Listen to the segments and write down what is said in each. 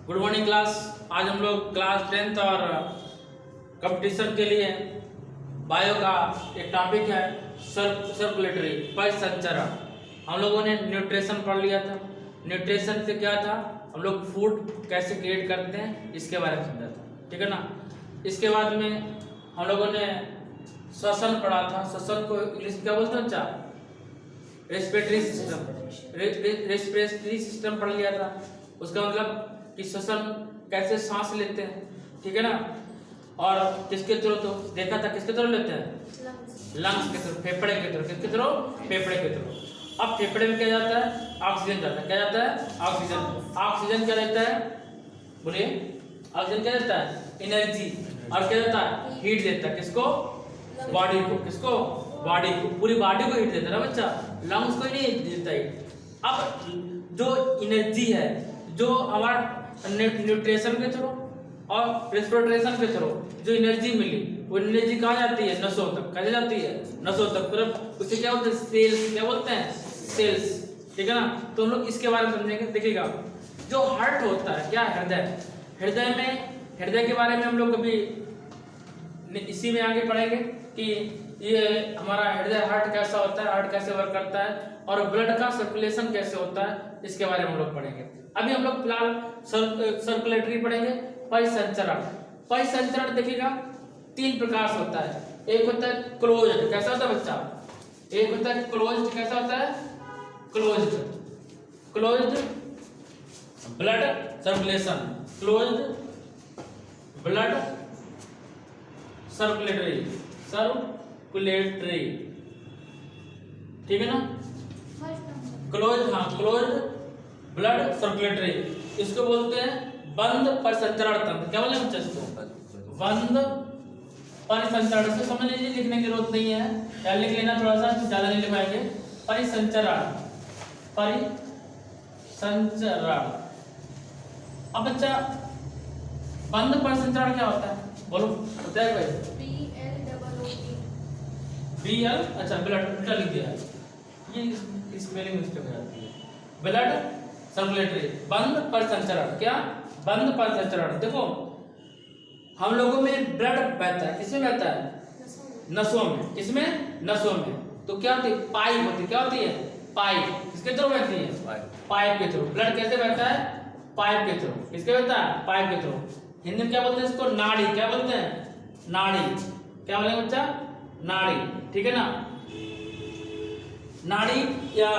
Good morning class. आज हम लोग क्लास 10th और कंपटीशन के लिए बायो का एक टॉपिक है सर्कुलेटरी परिसंचरण। हम लोगों ने न्यूट्रिशन पढ़ लिया था। न्यूट्रिशन से क्या था, हम लोग फूड कैसे क्रिएट करते हैं इसके बारे में समझा था, ठीक है ना। इसके बाद में हम लोगों ने श्वसन पढ़ा था। श्वसन को इंग्लिश में क्या बोलते हैं बच्चा? Respiratory system. रेस्पिरेटरी सिस्टम पढ़ लिया था। उसका मतलब कि श्वसन कैसे सांस लेते हैं, ठीक है ना। और किसके थ्रू, तो देखा था किसके थ्रू लेते हैं? लंग्स के थ्रू, फेफड़े के थ्रू। किसके थ्रू? फेफड़े के थ्रू। अब फेफड़े में क्या जाता है? ऑक्सीजन जाता है। क्या जाता है? ऑक्सीजन। ऑक्सीजन क्या देता है? बोलिए। ऑक्सीजन क्या देता है? एनर्जी। और क्या देता है? हीट देता है। किसको? बॉडी को। किसको? बॉडी को। पूरी बॉडी को हीट देता है ना बच्चा, लंग्स को ही नहीं देता हीट। अब जो एनर्जी है, जो हमारा न्यूट्रिशन के थ्रू और रेस्पिरेशन के थ्रू जो एनर्जी मिली, वो एनर्जी कहाँ जाती है? नसों तक। कैसे जाती है? नसों तक। फिर उसे क्या बोलते हैं? सेल्स। क्या बोलते हैं? सेल्स, ठीक है ना। तो हम लोग इसके बारे में समझेंगे। देखिएगा, जो हार्ट होता है, क्या हृदय, हृदय के बारे में हम लोग कभी इसी में आगे पढ़ेंगे कि ये हमारा हृदय, हार्ट कैसा होता है, हार्ट कैसे वर्क करता है, और ब्लड का सर्कुलेशन कैसे होता है, इसके बारे में हम लोग पढ़ेंगे। अभी हम लोग फिलहाल सर्कुलेटरी पढ़ेंगे। परिसंचरण। परिसंचरण देखिएगा, 3 प्रकार से होता है। एक होता है क्लोज्ड। कैसा होता है बच्चा? एक होता है क्लोज्ड। कैसा होता है? Closed. Closed blood circulation. Closed blood circulatory. Circulatory, ठीक है ना। क्लोज, हाँ, क्लोज ब्लड सर्कुलेटरी। इसको बोलते हैं बंद परिसंचरण तंत्र। क्या बोले बच्चे इसको? बंद परिसंचरण। से समझ लीजिए, लिखने की जरूरत नहीं है, या लिख लेना थोड़ा सा, ज्यादा नहीं लिख पाएंगे। परिसंचरण, परिसंचरण। अब बच्चा, बंद परिसंचरण क्या होता है? बोलो, बताइए भाई। BL, अच्छा, ब्लड उल्टा लिख दिया है, ये स्पेलिंग मिस्टेक हो जाती है। ब्लड सर्कुलेटरी, बंद परिसंचरण। क्या? बंद परिसंचरण। देखो, हम लोगों में ब्लड बहता है, किसमें बहता है? नसों में। किसमें? नसों में। तो क्या होती है? पाइप होती है। क्या होती है? पाइप। किसके थ्रू बहती है? पाइप के थ्रू। ब्लड कैसे बहता है? पाइप के थ्रू। किसके बहता है? पाइप के थ्रू। हिंदी में क्या बोलते हैं इसको? नाड़ी। क्या बोलते हैं? नाड़ी। क्या बोलेंगे बच्चा? नाड़ी, ठीक है ना। नाड़ी या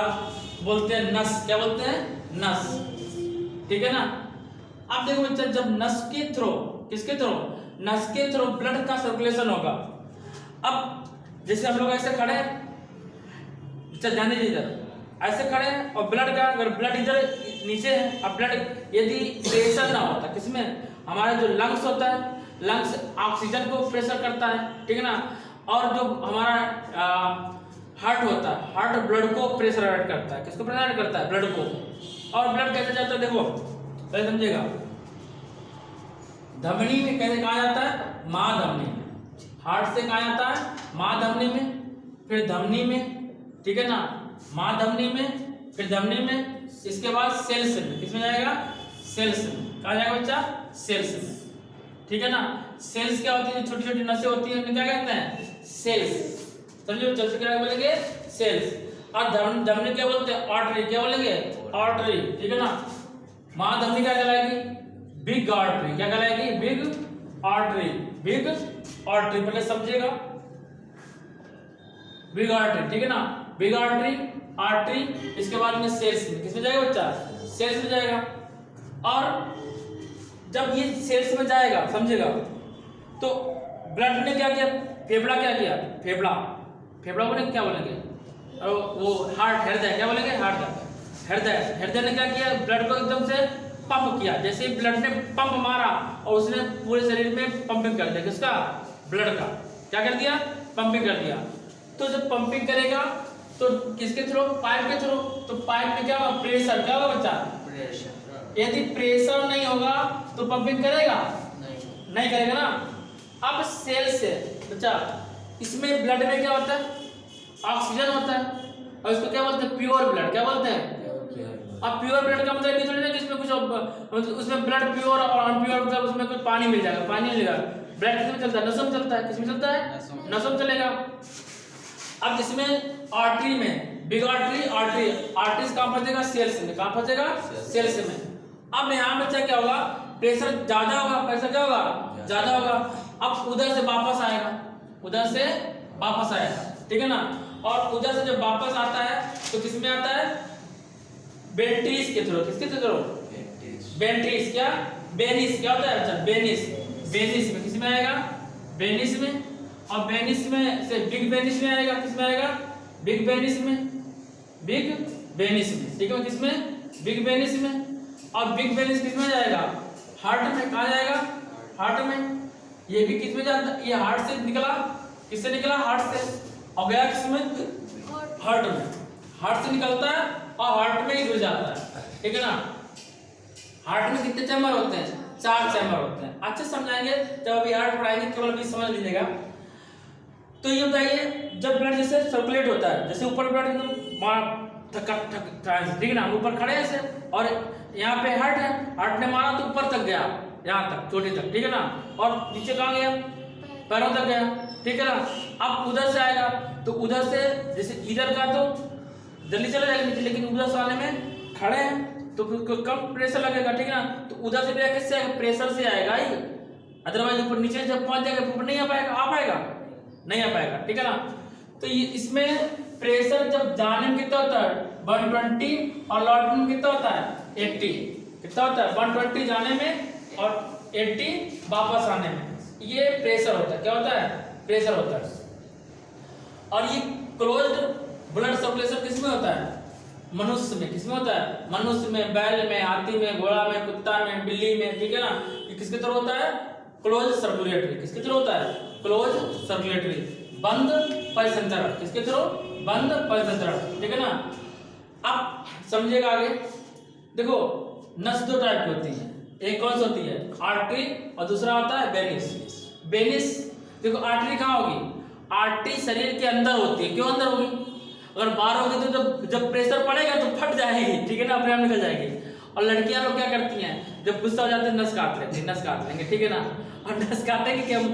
बोलते हैं नस। क्या बोलते हैं? नस, ठीक है ना। अब देखो बच्चा, जब नस के थ्रू, किसके थ्रू? नस के थ्रू ब्लड का सर्कुलेशन होगा। अब जैसे हम लोग ऐसे खड़े, चल ध्यान दीजिए इधर, ऐसे खड़े हैं और ब्लड का, अगर ब्लड इधर नीचे है, अब ब्लड यदि प्रेशर ना होता, किसमें? हमारा जो लंग्स होता है, लंग्स ऑक्सीजन को प्रेशर करता है, ठीक है ना। और जो हमारा हार्ट होता है, हार्ट ब्लड को प्रेशराइज करता है। किसको प्रेशराइज करता है? ब्लड को। और ब्लड कैसे जाता है? देखो पहले समझिएगा। धमनी में कैसे कहा जाता है? महाधमनी में। हार्ट से कहा जाता है? महाधमनी में, फिर धमनी में, ठीक है ना। महाधमनी में, फिर धमनी में, इसके बाद सेल्स में। किसमें जाएगा? सेल्स में। कहा जाएगा बच्चा? सेल्स में, ठीक है ना। सेल्स क्या होती है? छोटी छोटी नसें होती है, उन्हें क्या कहते हैं? सेल्स। समझो, जल्दी क्या बोलेंगे? सेल्स। और धमनी क्या बोलते हैं? आर्टरी। क्या बोलेंगे? आर्टरी, ठीक है ना। महाधमनी क्या कहलाएगी? Big artery. क्या कहलाएगी? Big artery. बिग आर्टरी पहले समझिएगा, बिग आर्टरी, ठीक है ना। बिग आर्टरी, आर्टरी, इसके बाद में सेल्स में। किसमें जाएगा बच्चा? सेल्स में जाएगा। और जब ये सेल्स में जाएगा, समझेगा, तो ब्लड ने क्या किया? फेफड़ा क्या किया? फेफड़ा को क्या बोलेंगे? वो हार्ट, हृदय। क्या बोलेंगे? हार्ट, हृदय ने क्या किया? ब्लड को एकदम से पंप किया। जैसे ब्लड ने पंप मारा और उसने पूरे शरीर में पंपिंग कर दिया। किसका? ब्लड का। क्या कर दिया? पंपिंग कर दिया। तो जब पंपिंग करेगा तो किसके थ्रू? पाइप के थ्रू। तो पाइप में क्या होगा? प्रेशर। क्या होगा बच्चा? प्रेशर। यदि प्रेशर नहीं होगा तो पंपिंग करेगा? नहीं करेगा ना। अब सेल से बच्चा, इसमें ब्लड में क्या होता है? ऑक्सीजन होता है, और इसको क्या बोलते हैं? Pure blood. क्या बोलते हैं? अब प्योर ब्लड का मतलब ये थोड़ी ना कि इसमें कुछ मतलब उसमें ब्लड प्योर और अनप्योर मतलब उसमें कुछ पानी मिल जाएगा, पानी मिलेगा। ब्लड किसमें चलता है? नसों में चलता है। किसमें चलता है? नसों में चलेगा। अब इसमें आर्टरी में बिग आर्टरीज कहाँ फंसेगा? सेल्स में। कहाँ फंसेगा? सेल्स में। अब यहाँ बच्चा क्या होगा? प्रेशर ज्यादा होगा, प्रेशर क्या होगा? ज्यादा होगा। अब उधर से वापस आएगा, उधर से वापस आएगा, ठीक है ना। और उधर से जब वापस आता है तो किसमें आता है? वेंट्रीज के थ्रू। किसके थ्रू? वेंट्रीज। क्या? वेनिस। क्या होता है बच्चा? वेनिस। वेनिस में किसमें आएगा? वेनिस में। और वेनिस में से बिग वेनिस में आएगा। किसमें आएगा? बिग वेनिस में। बिग वेनिस में, ठीक है। किसमें? बिग वेनिस में। और बिग वेनिस किसमें जाएगा? हार्ट में। कहाँ जाएगा? हार्ट में। ये भी किसमें जाता है? ये हार्ट से निकला। किससे निकला? हार्ट से। और गया किसमें? हार्ट में। हार्ट से निकलता है और हार्ट में ही घुस जाता है, ठीक है ना। हार्ट में कितने चैम्बर होते हैं? 4 चैम्बर होते हैं। अच्छे समझाएंगे जब अभी हार्ट पढ़ाएंगे, केवल अभी समझ लीजिएगा। तो ये बताइए, जब ब्लड जैसे सर्कुलेट होता है, जैसे ऊपर ब्लड एकदम ठीक है ना, हम ऊपर खड़े हैं ऐसे, और यहाँ पे हार्ट है, हार्ट ने मारा तो ऊपर तक गया, यहाँ तक, चोटी तक, ठीक है ना। और नीचे कहाँ गया? पैरों तक गया, ठीक है ना। अब उधर से आएगा तो उधर से जैसे इधर का तो जल्दी चला जाएगा नीचे, लेकिन उधर से आने में खड़े हैं तो फिर कम प्रेशर लगेगा, ठीक है ना। तो उधर से भी किससे आएगा? प्रेशर से आएगा ही। अदरवाइज ऊपर नीचे जब पहुंच जाएगा ऊपर नहीं आ पाएगा। आ पाएगा? नहीं आ पाएगा, ठीक है ना। तो ये इसमें प्रेशर जब जाने में कितना होता है? 120, और लौटने में कितना होता है? 80। कितना होता है? 120 जाने में और 80 वापस आने में। ये प्रेशर होता है। क्या होता है? प्रेशर होता है। और ये क्लोज्ड ब्लड सर्कुलेशन किसमें होता है? मनुष्य में। किसमें होता है? मनुष्य में, बैल में, हाथी में, घोड़ा में, कुत्ता में, बिल्ली में, ठीक है ना। ये किसके थ्रू होता है? Close circulatory. किसके थ्रू होता है? क्लोज सर्कुलेटरी, बंद परिसंचरण। किसके थ्रू? बंद परिसंचरण, ठीक है ना। अब समझिएगा आगे। देखो, नस 2 टाइप की होती है। एक कौन सी होती है? आर्टरी, और दूसरा होता है वेनिस। वेनिस, देखो आर्टरी कहाँ होगी? आर्टरी शरीर के अंदर होती है। क्यों अंदर होगी? अगर बाहर होगी तो जब प्रेशर पड़ेगा तो फट जाएगी, ठीक है ना, अपने आप निकल जाएगी। और लड़कियां लोग क्या करती हैं? जब गुस्सा हो जाते हैं नस काट लेती हैं, नस काट लेंगे, ठीक है ना। और नस काटेंगे कि हम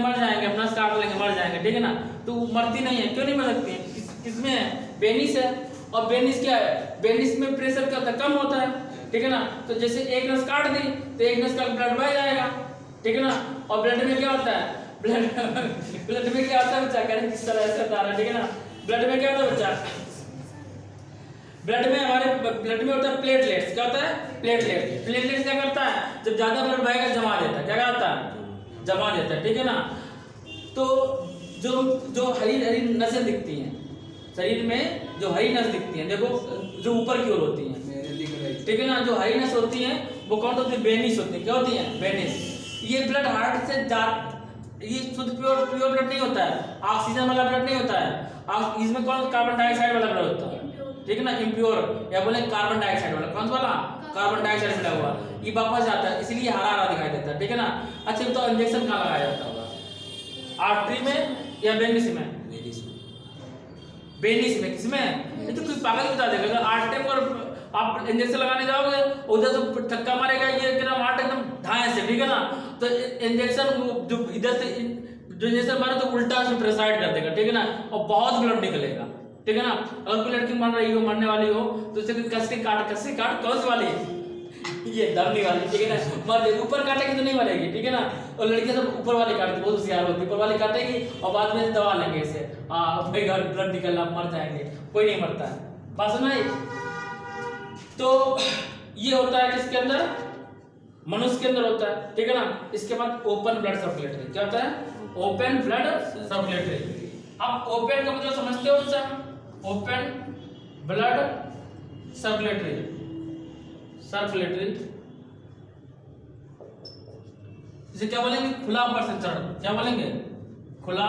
मर जाएंगे, हम नस काट लेंगे, मर जाएंगे, ठीक है ना। तो मरती नहीं है। क्यों नहीं मर सकती है? किसमें है? वेनिस है। और वेनिस क्या है? वेनिस में प्रेशर क्या होता है? कम होता है, ठीक है ना। तो जैसे एक नस काट दी तो एक नस का ब्लड बह जाएगा, ठीक है ना। और ब्लड में क्या होता है? ब्लड में क्या होता है बच्चा? करें किस तरह से बता रहा है, ठीक है ना। ब्लड में क्या होता है बच्चा? ब्लड में, हमारे ब्लड में होता है प्लेटलेट्स। क्या होता है? प्लेटलेट्स। प्लेटलेट्स क्या करता है? जब ज्यादा ब्लड बहेगा जमा देता है। क्या करता है? जमा देता है, ठीक है ना। तो जो हरी हरी नसें दिखती हैं शरीर में, जो हरी नस दिखती हैं, देखो जो ऊपर की ओर होती हैं, ठीक है ना। जो हरी नस होती हैं वो कौन होती है? वेनिस होती है। क्या होती है? वेनिस। ये ब्लड हार्ट से ये शुद्ध प्योर ब्लड नहीं होता है, ऑक्सीजन वाला ब्लड नहीं होता है। इसमें कौन? कार्बन डाइऑक्साइड वाला ब्लड होता है, ठीक है ना। इम्प्योर, या बोले कार्बन डाइऑक्साइड वाला। कौन सा वाला? कार्बन डाइऑक्साइड मिला हुआ। ये वापस जाता है, इसलिए हरा हरा दिखाई देता है, ठीक है ना। अच्छा, तो इंजेक्शन कहाँ लगाया जाता होगा? आर्टरी में या वेनिस में? वेनिस में। किसमें? ये तो कोई पागल बता देगा। अगर आर्टरी में और आप इंजेक्शन लगाने जाओगे, उधर से धक्का मारेगा ये एकदम हार्ट एकदम धाए से, ठीक है ना। तो इंजेक्शन जो इधर से जो इंजेक्शन मारे तो उल्टा से प्रेसाइड कर देगा, ठीक है ना। और बहुत ब्लड निकलेगा, ठीक है ना। अगर कोई लड़की मर रही हो, मरने वाली हो, तो उसे कस के काट कौन सी वाली? ये दमनी वाली, ठीक है ना। मर जाएगी, ऊपर काटेगी तो नहीं मरेगी, ठीक है ना। और लड़कियां सब ऊपर वाली काटती, बहुत होशियार होती है। ऊपर वाली काटेगी और बाद में दबा लेंगे इसे, भाई घर ब्लड निकल रहा, मर जाएंगे। कोई नहीं मरता है, बात सुना है। तो ये होता है किसके अंदर? मनुष्य के अंदर होता है, ठीक है ना। इसके बाद ओपन ब्लड सर्कुलेटरी। क्या होता है? Open blood circulatory. अब ओपन का मतलब समझते हो सर? ओपन ब्लड सर्कुलेटरी इसे क्या बोलेंगे? खुला परिसंचरण। क्या बोलेंगे? खुला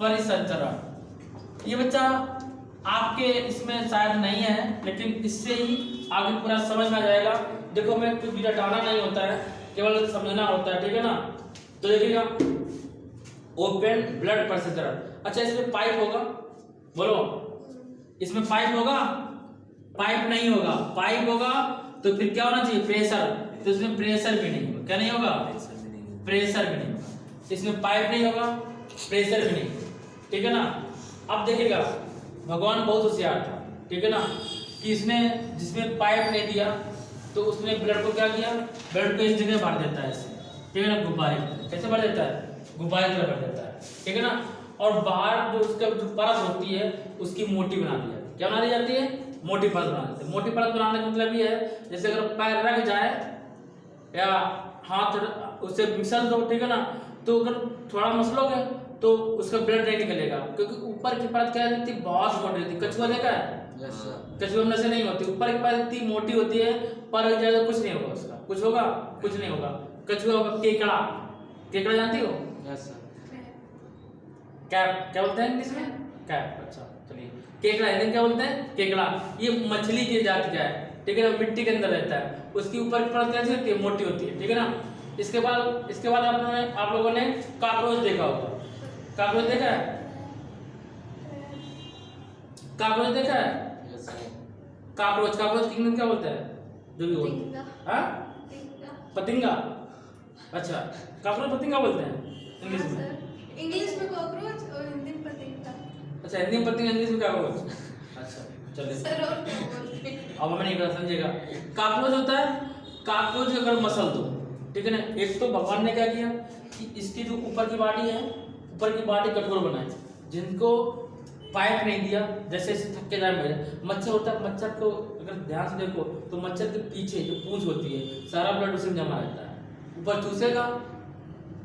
परिसंचरण। ये बच्चा आपके इसमें शायद नहीं है, लेकिन इससे ही आगे पूरा समझ में आ जाएगा। देखो, मैं कुछ भी रटाना नहीं होता है, केवल समझना होता है, ठीक है ना। तो देखिएगा, ओपन ब्लड परिसंचरण। अच्छा, इसमें पाइप होगा, बोलो, इसमें पाइप होगा, पाइप नहीं होगा, पाइप होगा तो फिर क्या होना चाहिए, प्रेशर, तो इसमें प्रेशर भी नहीं होगा, क्या नहीं होगा, प्रेशर भी नहीं होगा, इसमें पाइप नहीं होगा, प्रेशर भी नहीं, ठीक है ना। अब देखिएगा भगवान बहुत होशियार था, ठीक है ना, कि इसने जिसमें पाइप नहीं दिया तो उसने ब्लड को क्या किया, ब्लड को इस जगह भर देता है इससे, ठीक है ना, गुब्बारे कैसे भर देता है, गुब्बारे की तरह भर देता है, ठीक है ना। और बाहर जो उसका जो परत होती है उसकी मोटी बना दी जाती है, क्या बना दी जाती है, मोटी परत बना देते हैं। मोटी परत बनाने का मतलब ये है जैसे अगर पैर रख जाए या हाथ उससे मिसल दो, ठीक है ना, तो अगर थोड़ा मसलोगे तो उसका ब्लड नहीं निकलेगा, क्योंकि ऊपर की परत क्या रहती है, बहुत मोटी रहती है। कछुआ देखा है, कछुआ में नसें नहीं होती, ऊपर की परत इतनी मोटी होती है, पर ज्यादा कुछ नहीं होगा उसका, कुछ होगा, कुछ नहीं होगा। कछुआ होगा केकड़ा, केकड़ा जानती हो, कैप क्या बोलते हैं इंग्लिश में, कैप, अच्छा चलिए, केकड़ा हिंदी क्या बोलते हैं, केकड़ा। ये मछली की जाति का है, ठीक है ना, मिट्टी के अंदर रहता है, उसकी ऊपर की परत कैसी होती है, मोटी होती है, ठीक है ना। इसके बाद आप लोगों ने कॉकरोच देखा होगा, कॉकरोच देखा है, कॉकरोच देखा है, कॉकरोच, कॉकरोच किंगडम क्या बोलते हैं, जो भी बोलते हैं, पतिंगा, अच्छा कॉकरोच पतिंगा बोलते हैं इंग्लिश में, इंग्लिश में कॉकरोच और हिंदी में पतिंगा। अच्छा हिंदी में पतिंगा, इंग्लिश में कॉकरोच, अच्छा चलिए सर और क्या बोलते हैं, अब हमें नहीं पता, समझिएगा। कॉकरोच होता है, कॉकरोच अगर मसल दो, ठीक है ना, एक तो भगवान ने क्या किया कि इसकी जो ऊपर की बॉडी है, ऊपर की बॉडी कठोर बनाई, जिनको पाइप नहीं दिया, जैसे थक्के जाए मेरे मच्छर होता है, मच्छर को अगर ध्यान से देखो तो मच्छर के पीछे जो पूंछ होती है सारा ब्लड उसी में जमा रहता है, ऊपर चूसेगा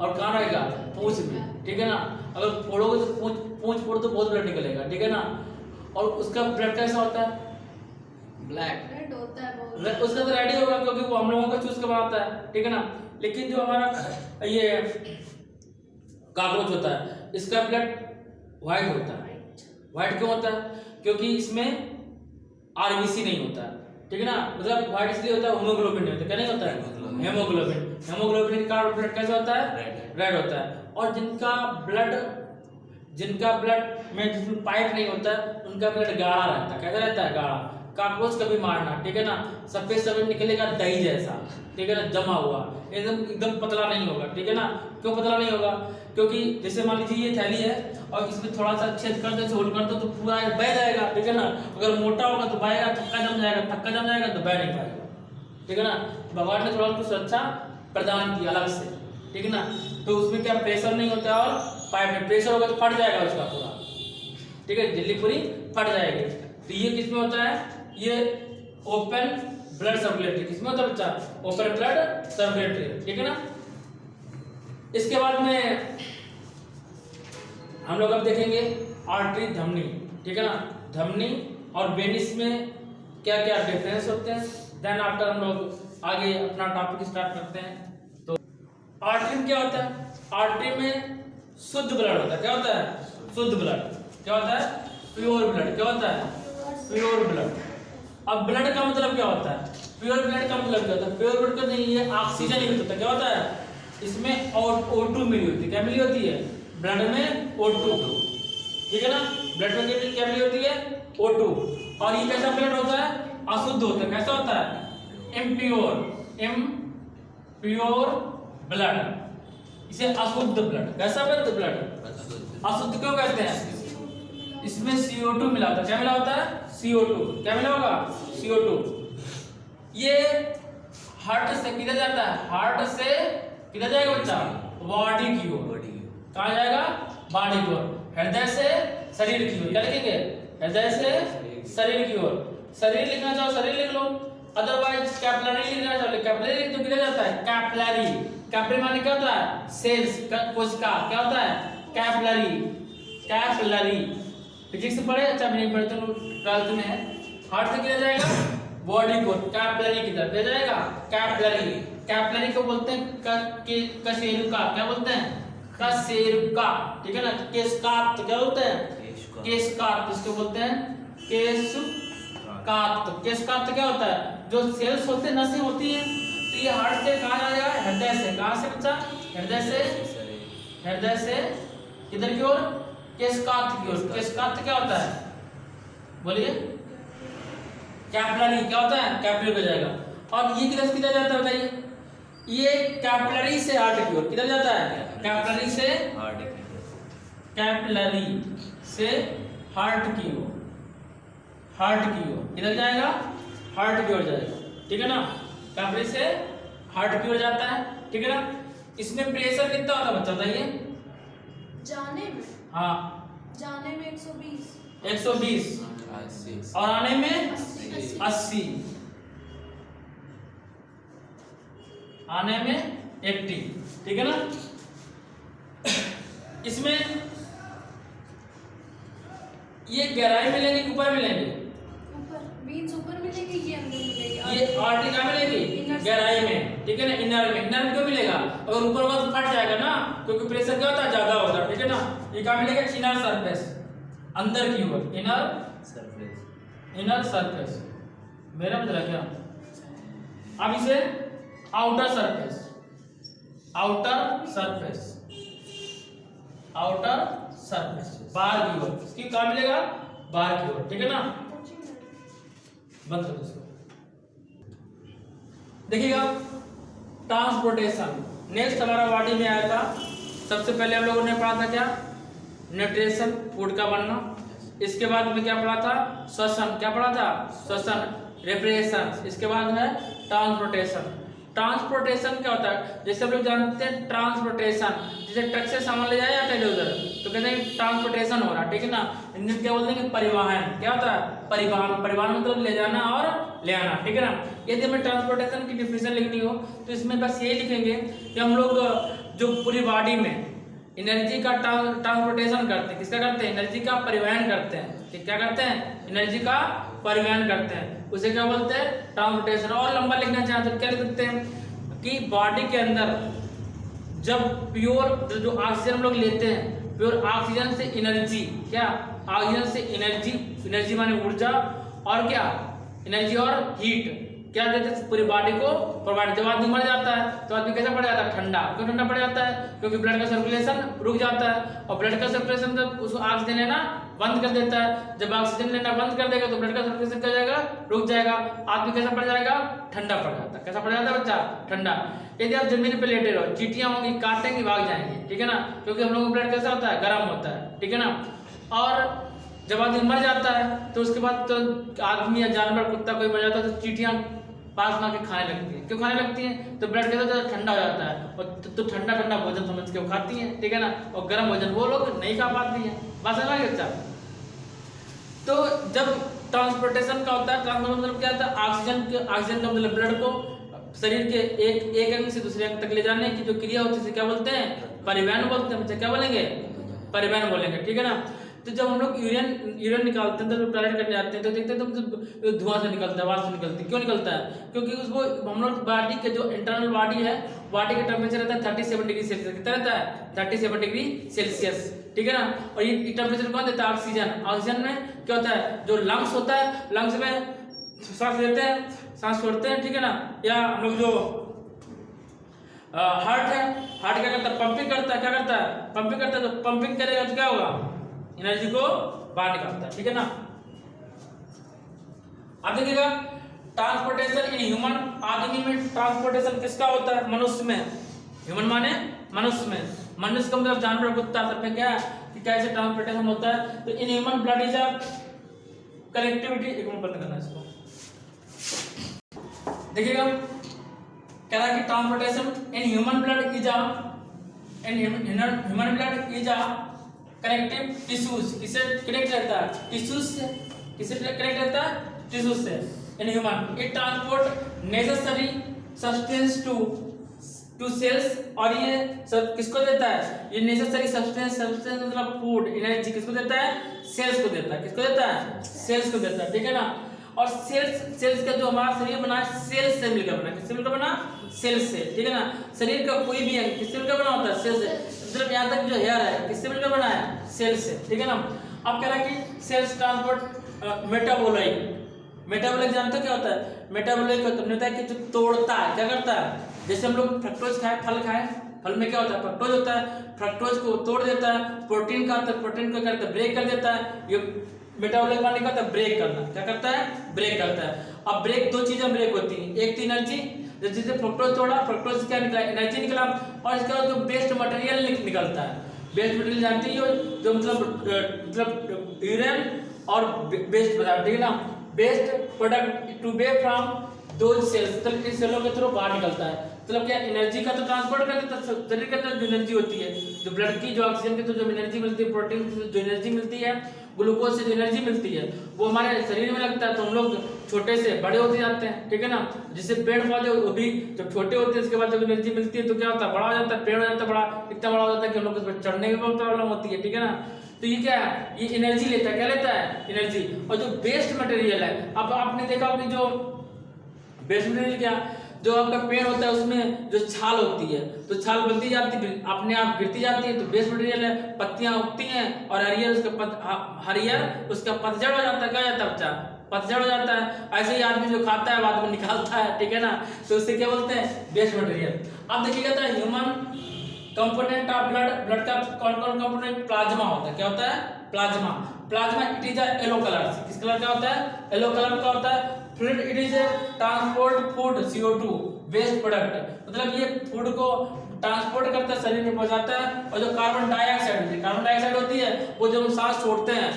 और कहाँ रहेगा, पूंछ में, ठीक है ना। अगर फोड़ोगे तो पूंछ फोड़ो तो बहुत ब्लड निकलेगा, ठीक है ना। और उसका ब्लड कैसा होता है, ब्लैक, रेड होता है बहुत, उसका तो रेड ही होगा क्योंकि वो हम लोगों का चूस के बनाता है, ठीक है ना। लेकिन जो हमारा ये कॉकरोच होता है इसका ब्लड व्हाइट होता है, व्हाइट क्यों होता है, क्योंकि इसमें आरबीसी नहीं होता है, ठीक है ना, मतलब व्हाइट इसलिए होता है, हीमोग्लोबिन नहीं होता, क्या नहीं होता है, हेमोग्लोबिन, हेमोग्लोबिन के कारण ब्लड कैसा होता है, रेड होता है। और जिनका ब्लड में जिसमें पाइप नहीं होता है उनका ब्लड गाढ़ा रहता है, कैसा रहता है, गाढ़ा। कॉकरोच कभी मारना, ठीक है ना, सफेद सफेद निकलेगा दही जैसा, ठीक है ना, जमा हुआ, एकदम पतला नहीं होगा, ठीक है ना। क्यों पतला नहीं होगा, क्योंकि जैसे मान लीजिए ये थैली है और इसमें थोड़ा सा छेद कर दो, होल कर दो तो पूरा बह जाएगा, ठीक है ना। अगर मोटा होगा तो बहेगा, थक्का जम जाएगा तो बह नहीं पाएगा, ठीक है ना। भगवान ने थोड़ा उनको सुरक्षा प्रदान की अलग से, ठीक है ना। तो उसमें क्या प्रेशर नहीं होता और पाइप में प्रेशर होगा तो फट जाएगा उसका पूरा, ठीक है, झिल्ली पूरी फट जाएगी। तो ये किसमें होता है, ये ओपन ब्लड सर्कुलेटरी, किसमें होता है बच्चा, ओपन ब्लड सर्कुलेटरी, ठीक है ना। इसके बाद में हम लोग अब देखेंगे आर्टरी, धमनी, ठीक है ना। धमनी और वेनिस में क्या क्या डिफरेंस होते हैं, देन आफ्टर हम लोग आगे अपना टॉपिक स्टार्ट करते हैं। तो आर्टरी में क्या होता है, आर्टरी में शुद्ध ब्लड होता है, क्या होता है, शुद्ध ब्लड, क्या होता है, प्योर ब्लड, क्या होता है, प्योर ब्लड। अब ब्लड का मतलब क्या होता है, प्योर ब्लड का मतलब क्या होता है, प्योर ब्लड का नहीं, ये ऑक्सीजन ही होता है, क्या होता है, इसमें O2 मिली होती है, क्या मिली होती है, ब्लड में O2, ठीक है ना, ब्लड में क्या मिली होती है, O2। और ये कैसा ब्लड होता है, अशुद्ध होता है, कैसा होता है, इम्प्योर ब्लड, इसे अशुद्ध ब्लड, कैसा ब्लड, अशुद्ध क्यों कहते हैं, इसमें CO2 मिला होता है, क्या मिला होता है, CO2, क्या मिला होगा, CO2। ये हार्ट से किधर जाता है, हार्ट से किधर जाएगा बच्चा, बॉडी की ओर, कहाँ जाएगा, बॉडी की ओर, हृदय से शरीर की ओर, क्या लिखेंगे, हृदय से शरीर की ओर। शरीर लिखना चाहो शरीर लिख लो, अदरवाइज कैपिलरी लिखना चाहो कैपिलरी लिख दो, किधर जाता है, कैपिलरी, कैपिलरी माने क्या होता है, सेल्स, कोशिका, क्या होता है, कैपिलरी, कैपिलरी, फिजिक्स से पढ़े, अच्छा नहीं पढ़े तो 12th में है। हार्ट से किधर जाएगा, बॉडी को, कैपिलरी की तरफ ले जाएगा, कैपिलरी, कैपिलरी को बोलते हैं कशेरुका, क्या बोलते हैं, कशेरुका, ठीक है ना। केशकात क्या बोलते हैं, केशकात, इसको बोलते हैं केशकात। केशकात क्या होता है, जो सेल्स होते हैं, नसें होती हैं, तो ये हार्ट से कहाँ जाएगा, हृदय से, कहाँ से बच्चा, हृदय से किधर की ओर, केशकात की ओर। केशकात क्या होता है, बोलिए, कैपिलरी क्या होता है, कैपिलरी हो जाएगा। और ये किधर से किधर जाता है बताइए, ये कैपिलरी से हार्ट की ओर किधर जाता है, कैपिलरी से हार्ट कैपिलरी से हार्ट की ओर, हार्ट की ओर किधर जाएगा, हार्ट की ओर जाएगा, ठीक है ना। कैपिलरी से हार्ट की ओर जाता है, ठीक है ना। इसमें प्रेशर कितना होता है बच्चा बताइए, जाने में हाँ 120 120 और आने में 80, आने में 80, ठीक है ना। इसमें ये गहराई मिलेगी ऊपर मिलेंगे, ऊपर बीन्स ऊपर मिलेगी, ये अंदर मिलेगी, ये आर्टरी कहाँ मिलेगी, Inner गहराई में, ठीक है ना। इनर में, इनर में क्यों मिलेगा, अगर ऊपर होगा तो फट जाएगा ना, क्योंकि प्रेशर क्या होता है ज्यादा होता है, ठीक है ना। ये कहाँ मिलेगा, इनर सरफेस, अंदर की ओर, इनर सरफेस, इनर सरफेस, मेरा मतलब क्या। अब इसे outer surface, outer surface, outer surface बाहर की ओर, इसकी कहाँ मिलेगा, बाहर की ओर, ठीक है ना। बंद कर दो इसको। देखिएगा ट्रांसपोर्टेशन, नेक्स्ट हमारा बॉडी में आया था। सबसे पहले हम लोगों ने पढ़ा था क्या, न्यूट्रिशन, फूड का बनना। इसके बाद में क्या पढ़ा था, श्वसन, क्या पढ़ा था, श्वसन, रेफ्रिजरेशन। इसके बाद में ट्रांसपोर्टेशन। ट्रांसपोर्टेशन क्या होता है, जैसे हम लोग जानते हैं ट्रांसपोर्टेशन, जैसे ट्रक से सामान ले जाया जाता है उधर, तो कहते हैं ट्रांसपोर्टेशन हो रहा है, ठीक है ना। इंग्लिश क्या बोलते हैं, परिवहन, क्या होता है, परिवहन, परिवहन मतलब ले जाना और ले आना, ठीक है ना। यदि हमें ट्रांसपोर्टेशन की डिफिनेशन लिखनी हो तो इसमें बस ये लिखेंगे कि हम लोग जो पूरी बॉडी में एनर्जी का ट्रांसपोर्टेशन करते हैं, किसका करते हैं, एनर्जी का परिवहन करते हैं, कि क्या करते हैं, एनर्जी का परिवहन करते हैं, उसे क्या बोलते हैं, ट्रांसपोर्टेशन। और लंबा लिखना चाहें तो क्या लिख सकते हैं कि बॉडी के अंदर जब प्योर जो ऑक्सीजन हम लोग लेते हैं, प्योर ऑक्सीजन से एनर्जी, क्या, ऑक्सीजन से एनर्जी, एनर्जी माने ऊर्जा, और क्या, एनर्जी और हीट क्या देते हैं पूरी बॉडी को प्रोवाइड। जब आदमी मर जाता है तो आदमी कैसा पड़ जाता है, ठंडा। क्यों ठंडा पड़ जाता है, क्योंकि ब्लड का सर्कुलेशन रुक जाता है, और ब्लड का सर्कुलेशन जब उसको ऑक्सीजन लेना बंद कर देता है, जब ऑक्सीजन लेना बंद कर देगा तो ब्लड का सर्कुलेशन क्या जाएगा, रुक जाएगा, आदमी कैसा पड़ जाएगा, ठंडा पड़ जाता है। कैसा पड़ जाता है बच्चा, ठंडा। यदि आप जमीन पे लेटे रहो, चींटियां होंगी, काटेंगी, भाग जाएंगी, ठीक है ना, क्योंकि हम लोगों का ब्लड कैसा होता है, गर्म होता है, ठीक है ना। और जब आदमी मर जाता है तो उसके बाद तो आदमी या जानवर, कुत्ता कोई मर जाता है तो चींटियां पास में आके खाने लगती है। क्यों खाने लगती है, तो ब्लड कैसा होता है, ठंडा हो जाता है, और तो ठंडा ठंडा भोजन समझ के वो खाती हैं, ठीक है ना। और गर्म भोजन वो लोग नहीं खा पाती हैं, बात समझ में अच्छा। तो जब ट्रांसपोर्टेशन का होता है, ट्रांसपोर्टेशन मतलब क्या होता है, ऑक्सीजन का मतलब ब्लड को शरीर के एक अंग से दूसरे अंग तक ले जाने की जो क्रिया होती है, क्या बोलते हैं, परिवहन बोलते हैं। बच्चे क्या बोलेंगे, परिवहन बोलेंगे, ठीक है ना। तो जब हम लोग यूरिन निकालते हैं तो टॉयलेट करने जाते हैं तो देखते हैं तो धुआं से निकलता है, आवाज से निकलती है। क्यों निकलता है, क्योंकि उसको हम लोग बॉडी के जो इंटरनल बॉडी है, बॉडी का टेम्परेचर रहता है 37 डिग्री सेल्सियस। कितना रहता है, 37 डिग्री सेल्सियस, ठीक है ना। और ये टेम्परेचर कौन देता है, ऑक्सीजन। ऑक्सीजन में क्या होता है, जो लंग्स होता है, लंग्स में सांस लेते हैं, सांस छोड़ते हैं, ठीक है ना। या हम लोग जो हार्ट है, हार्ट क्या करता है, पंपिंग करता है, क्या करता है, पंपिंग करता है। तो पंपिंग करेगा तो क्या होगा, एनर्जी को बाहर निकालता है, ठीक है ना। अब देखिएगा ट्रांसपोर्टेशन इन ह्यूमन, आदमी में ट्रांसपोर्टेशन किसका होता है, मनुष्य में। ह्यूमन माने मनुष्य में, मनुष्य का मतलब जानवर, कुत्ता, सब में क्या है कि कैसे ट्रांसपोर्टेशन होता है। तो in human blood is a connectivity, एक मिनट बंद करना इसको। देखिएगा कह रहा है कि transportation in human blood is connective tissues, किससे कनेक्ट रहता है, टिश्यूज से। किससे कनेक्ट रहता है, टिश्यूज से। In human it transport necessary substance to cells, और ये सब किसको देता है, ये नेसेसरी सब्सटेंस मतलब फूड, एनर्जी किसको देता है, सेल्स को देता है। किसको देता है, सेल्स को देता है, ठीक है ना। और सेल्स का जो हमारा शरीर बना है, सेल्स से मिलकर बना, किससे मिलकर बना, सेल्स से, ठीक है ना। शरीर का कोई भी अंग किससे मिलकर बना होता है, सेल्स से। मतलब यहाँ तक जो हेयर है किससे मिलकर बना है, सेल्स से, ठीक है ना। अब कह रहा है कि सेल्स ट्रांसपोर्ट मेटाबोलाइट जानते हो क्या होता है, मेटाबोलाइट होता है कि जो तोड़ता है, क्या करता है। जैसे हम लोग फ्रक्टोज खाए, फल खाए, फल में क्या होता है, फ्रक्टोज होता है, फ्रक्टोज को तोड़ देता है। प्रोटीन का होता है, प्रोटीन को क्या करता है, ब्रेक कर देता है। ये मेटाबॉलिक माने क्या होता है, ब्रेक करना। क्या करता है, ब्रेक करता है। अब ब्रेक दो चीजें ब्रेक होती हैं, एक तो एनर्जी, जैसे फ्रुक्टोज तोड़ा, फ्रुक्टोज से क्या निकला, एनर्जी निकला, और इसके बाद जो बेस्ट मटेरियल निकलता है। बेस्ट मटेरियल जानती हो, जो मतलब यूरेन और बेस्ट पदार्थ, ठीक है ना, best product to be from those cells, मतलब इन सेलों के थ्रू बाहर निकलता है। मतलब क्या, एनर्जी का तो ट्रांसपोर्ट करता है, शरीर के अंदर जो एनर्जी होती है, जो ब्लड की, जो ऑक्सीजन की तो जो एनर्जी मिलती है, प्रोटीन से जो एनर्जी मिलती है, ग्लूकोज से जो एनर्जी मिलती है, वो हमारे शरीर में लगता है, तो हम लोग छोटे से बड़े होते जाते हैं, ठीक है ना। जिससे पेड़ पौधे वो भी जब छोटे होते हैं, उसके बाद जब एनर्जी मिलती है तो क्या होता है, बड़ा हो जाता है, पेड़ हो जाता है बड़ा, इतना बड़ा हो जाता है कि हम लोग उस पर चढ़ने में बहुत प्रॉब्लम होती है, ठीक है ना। तो ये क्या है, ये एनर्जी लेता है, क्या लेता है, एनर्जी। और जो बेस्ट मटेरियल है, अब आपने देखा होगा कि जो बेस्ट मटेरियल क्या, जो आपका पेड़ होता है उसमें जो छाल होती है, तो छाल बनती जाती है, अपने आप गिरती जाती है, तो बेस्ट मटेरियल है। पत्तियां उगती हैं और हरियर उसका पतझड़ हो जाता है, क्या हो जाता है बच्चा, पतझड़ हो जाता है। ऐसे ही आदमी जो खाता है बाद में निकालता है, ठीक है ना, तो उससे क्या बोलते हैं, बेस्ट मटेरियल। अब देखिएगा तो ह्यूमन कंपोनेंट ऑफ ब्लड का कौन कौन कंपोनेंट, प्लाज्मा होता है। क्या होता है, plasma. Plasma it is a yellow colour, किस कलर का होता है, येलो कलर का होता है। Fluid it is transport food CO2 waste product, मतलब ये फूड को ट्रांसपोर्ट करता है, शरीर में पहुंचाता है। और जो कार्बन डाइऑक्साइड होती है, वो जब हम सांस छोड़ते हैं,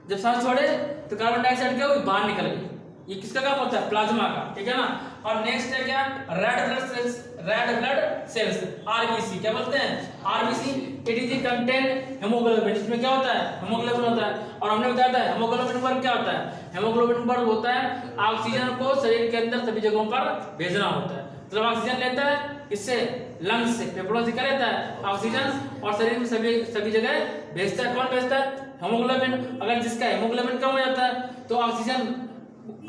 जब सांस छोड़े तो कार्बन डाइऑक्साइड क्या हुई, बाहर निकल गई। ये किसका काम होता है, प्लाज्मा का, ठीक है ना। और नेक्स्ट है क्या, रेड ब्लड सेल्स RBC, क्या बोलते हैं, RBC it is contain haemoglobin, इसमें क्या होता है, हेमोग्लोबिन होता है। और हमने बताया था हेमोग्लोबिन वर्क क्या होता है, हेमोग्लोबिन वर्क होता है ऑक्सीजन को शरीर के अंदर सभी जगहों पर भेजना होता है। मतलब ऑक्सीजन लेता है इससे, लंग्स से, फेफड़ों से क्या लेता है, ऑक्सीजन, और शरीर में सभी जगह भेजता है। कौन भेजता है, हेमोग्लोबिन। अगर जिसका हेमोग्लोबिन कम हो जाता है तो ऑक्सीजन,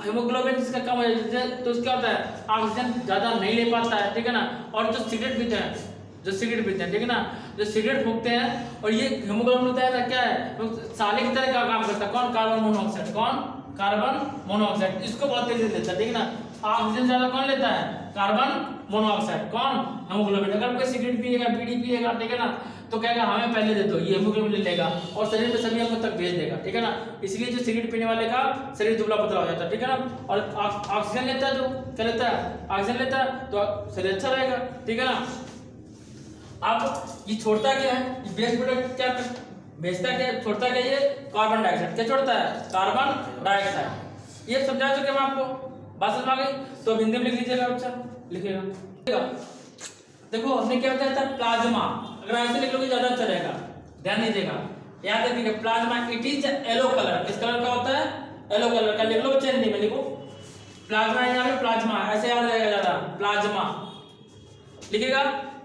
हेमोग्लोबिन जिसका कम हो जाता है तो क्या होता है, ऑक्सीजन ज्यादा नहीं ले पाता है, ठीक है ना। और जो सिगरेट पीते हैं, ठीक है ना, जो सिगरेट फूकते हैं, और ये हेमोग्लोबिन होता है क्या है, तो साले की तरह का काम करता है। कौन, कार्बन मोनोऑक्साइड, कौन, कार्बन मोनोऑक्साइड, इसको बहुत तेजी से लेता है, ठीक है ना। ऑक्सीजन ज्यादा कौन लेता है, कार्बन मोनोऑक्साइड, कौन, हेमोग्लोबिन। अगर कोई सिगरेट पिएगा, बीड़ी पिएगा, ठीक है ना, तो कहेगा हमें पहले दे दो, ये हेमोग्लोबिन ले लेगा और शरीर में सभी अंगों तक भेज देगा, ठीक है ना। इसलिए जो सिगरेट पीने वाले का शरीर दुबला पतला हो जाता है, ठीक है ना। और ऑक्सीजन लेता है, जो क्या लेता है, ऑक्सीजन लेता है, तो शरीर अच्छा रहेगा, ठीक है ना। अब ये छोड़ता क्या है, ये बेस्ट प्रोडक्ट क्या भेजता, क्या छोड़ता, क्या ये कार्बन डाइऑक्साइड, क्या छोड़ता है, कार्बन डाइऑक्साइड। ये समझा चुके हम आपको, बात समझ आ गई। तो अब हिंदी में लिख लीजिएगा बच्चा, लिखिएगा। देखो हमने क्या बताया था, प्लाज्मा, अगर ऐसे लिख लोगे ज्यादा अच्छा रहेगा, ध्यान दीजिएगा, याद रखिएगा। Plasma it is yellow colour, किस कलर का होता है, येलो कलर का। लिख लो बच्चे, हिंदी में लिखो, प्लाज्मा यहाँ पे प्लाज्मा, ऐसे याद रहेगा ज्यादा, प्लाज्मा लिखिएगा।